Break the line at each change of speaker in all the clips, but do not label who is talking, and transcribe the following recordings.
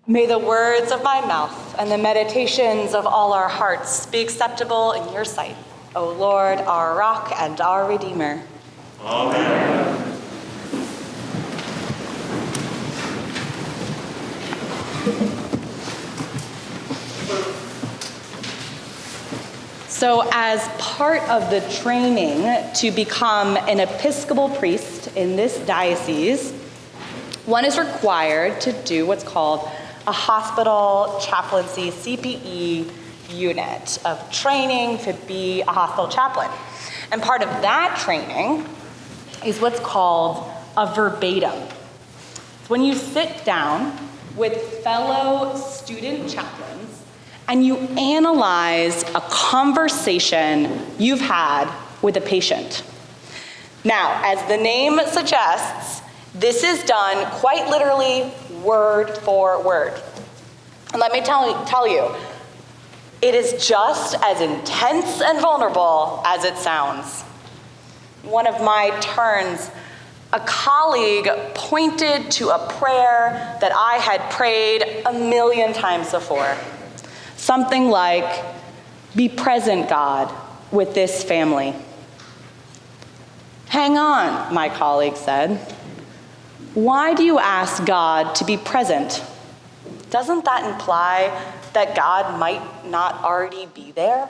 May the words of my mouth and the meditations of all our hearts be acceptable in your sight, O Lord, our rock and our Redeemer.
Amen.
So as part of the training to become an Episcopal priest in this diocese, one is required to do what's called a hospital chaplaincy CPE unit of training to be a hospital chaplain. And part of that training is what's called a verbatim. It's when you sit down with fellow student chaplains and you analyze a conversation you've had with a patient. Now, as the name suggests, this is done quite literally word for word. And let me tell you, it is just as intense and vulnerable as it sounds. One of my turns, a colleague pointed to a prayer that I had prayed 1,000,000 times before. Something like, "Be present, God, with this family." "Hang on," my colleague said. "Why do you ask God to be present? Doesn't that imply that God might not already be there?"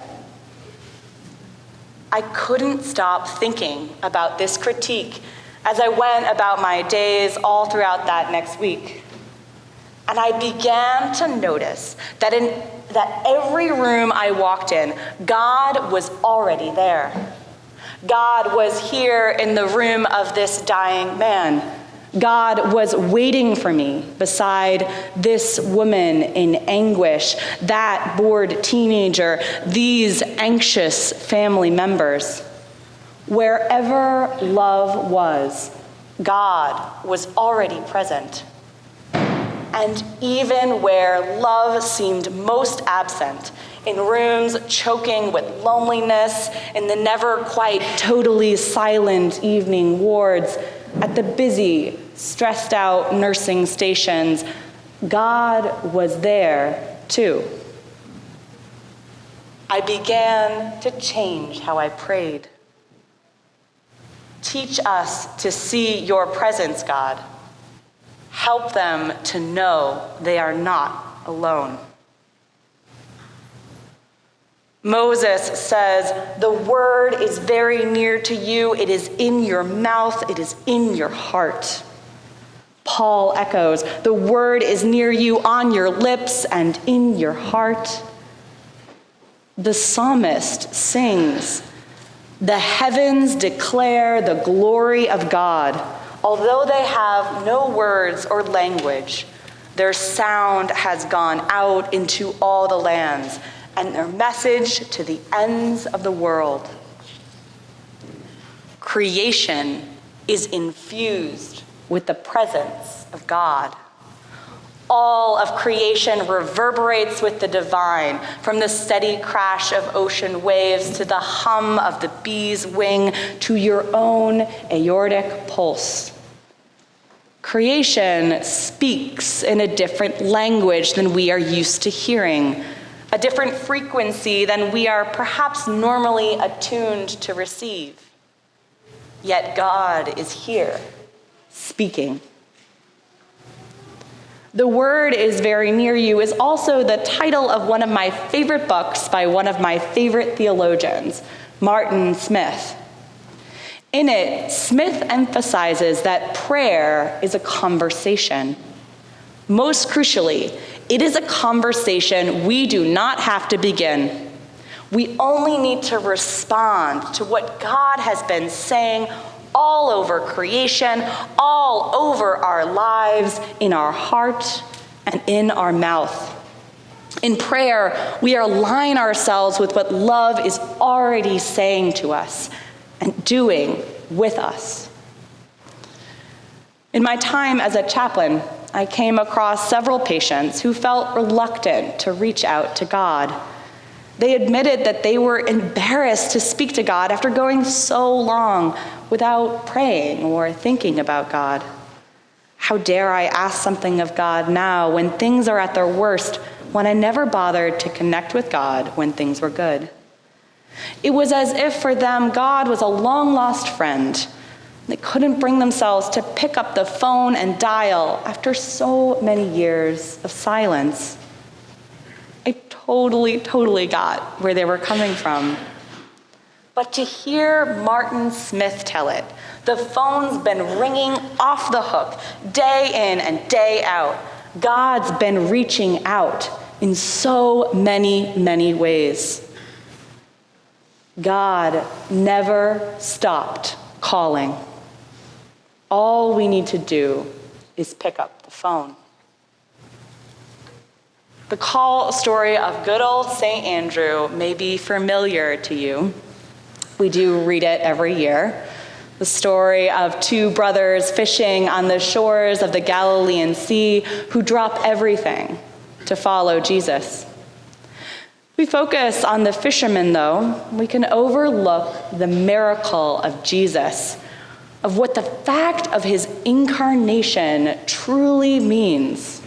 I couldn't stop thinking about this critique as I went about my days all throughout that next week. And I began to notice that in every room I walked in, God was already there. God was here in the room of this dying man. God was waiting for me beside this woman in anguish, that bored teenager, these anxious family members. Wherever love was, God was already present. And even where love seemed most absent, in rooms choking with loneliness, in the never quite totally silent evening wards, at the busy, stressed out nursing stations, God was there too. I began to change how I prayed. Teach us to see your presence, God. Help them to know they are not alone. Moses says, "The word is very near to you. It is in your mouth. It is in your heart." Paul echoes, "The word is near you, on your lips and in your heart." The psalmist sings, "The heavens declare the glory of God. Although they have no words or language, their sound has gone out into all the lands, and their message to the ends of the world." Creation is infused with the presence of God. All of creation reverberates with the divine, from the steady crash of ocean waves to the hum of the bee's wing to your own aortic pulse. Creation speaks in a different language than we are used to hearing, a different frequency than we are perhaps normally attuned to receive. Yet God is here, speaking. "The Word is very near you" is also the title of one of my favorite books by one of my favorite theologians, Martin Smith. In it, Smith emphasizes that prayer is a conversation. Most crucially, it is a conversation we do not have to begin. We only need to respond to what God has been saying all over creation, all over our lives, in our heart and in our mouth. In prayer, we align ourselves with what love is already saying to us and doing with us. In my time as a chaplain, I came across several patients who felt reluctant to reach out to God. They admitted that they were embarrassed to speak to God after going so long without praying or thinking about God. How dare I ask something of God now when things are at their worst, when I never bothered to connect with God when things were good? It was as if for them, God was a long-lost friend. They couldn't bring themselves to pick up the phone and dial after so many years of silence. I totally got where they were coming from. But to hear Martin Smith tell it, the phone's been ringing off the hook day in and day out. God's been reaching out in so many ways. God never stopped calling. All we need to do is pick up the phone. The call story of good old St. Andrew may be familiar to you. We do read it every year. The story of two brothers fishing on the shores of the Galilean Sea who drop everything to follow Jesus. We focus on the fishermen, though. We can overlook the miracle of Jesus, of what the fact of his incarnation truly means.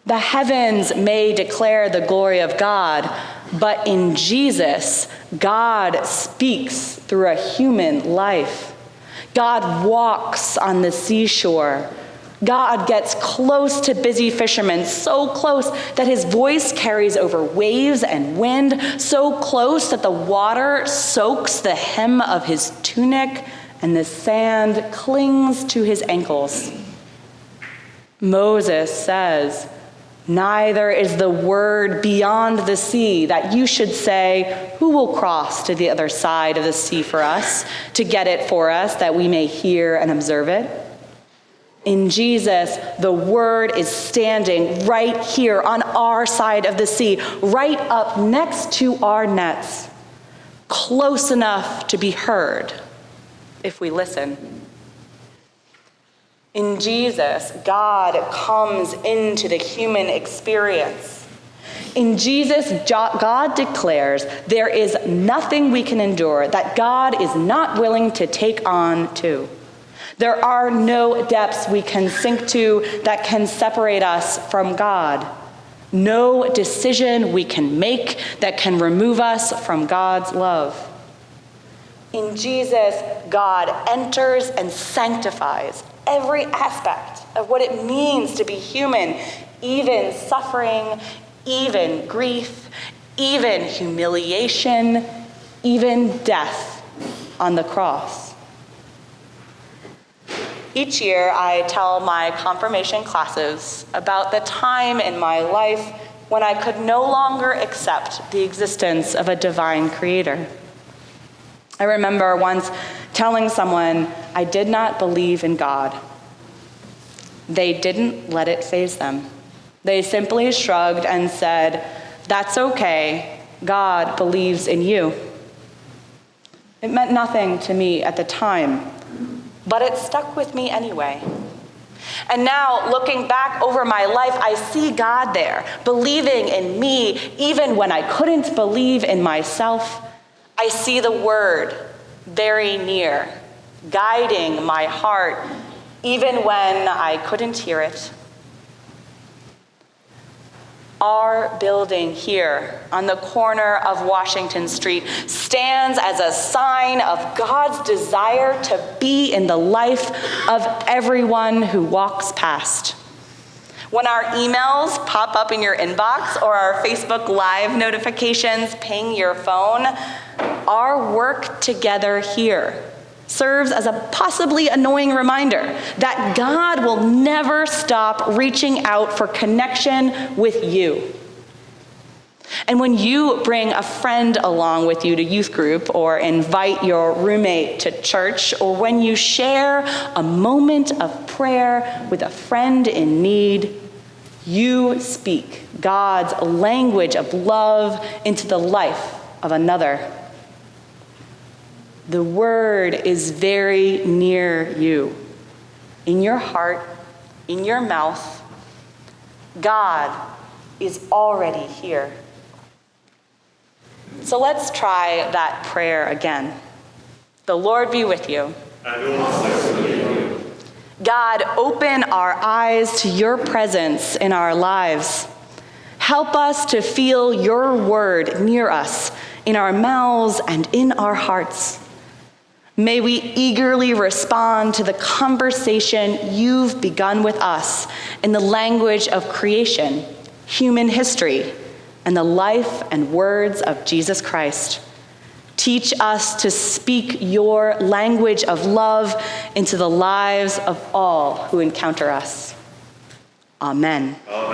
The heavens may declare the glory of God, but in Jesus, God speaks through a human life. God walks on the seashore. God gets close to busy fishermen, so close that his voice carries over waves and wind, so close that the water soaks the hem of his tunic and the sand clings to his ankles. Moses says, "Neither is the word beyond the sea that you should say, 'Who will cross to the other side of the sea for us, to get it for us, that we may hear and observe it?'" In Jesus, the word is standing right here on our side of the sea, right up next to our nets, close enough to be heard if we listen. In Jesus, God comes into the human experience. In Jesus, God declares there is nothing we can endure that God is not willing to take on too. There are no depths we can sink to that can separate us from God. No decision we can make that can remove us from God's love. In Jesus, God enters and sanctifies every aspect of what it means to be human, even suffering, even grief, even humiliation, even death on the cross. Each year, I tell my confirmation classes about the time in my life when I could no longer accept the existence of a divine creator. I remember once telling someone I did not believe in God. They didn't let it faze them. They simply shrugged and said, "That's okay, God believes in you." It meant nothing to me at the time, but it stuck with me anyway. And now, looking back over my life, I see God there, believing in me even when I couldn't believe in myself. I see the word very near, guiding my heart even when I couldn't hear it. Our building here on the corner of Washington Street stands as a sign of God's desire to be in the life of everyone who walks past. When our emails pop up in your inbox or our Facebook Live notifications ping your phone, our work together here serves as a possibly annoying reminder that God will never stop reaching out for connection with you. And when you bring a friend along with you to youth group, or invite your roommate to church, or when you share a moment of prayer with a friend in need, you speak God's language of love into the life of another. The word is very near you, in your heart, in your mouth. God is already here. So let's try that prayer again. The Lord be with you.
And also with you.
God, open our eyes to your presence in our lives. Help us to feel your word near us, in our mouths and in our hearts. May we eagerly respond to the conversation you've begun with us in the language of creation, human history, and the life and words of Jesus Christ. Teach us to speak your language of love into the lives of all who encounter us. Amen.
Amen.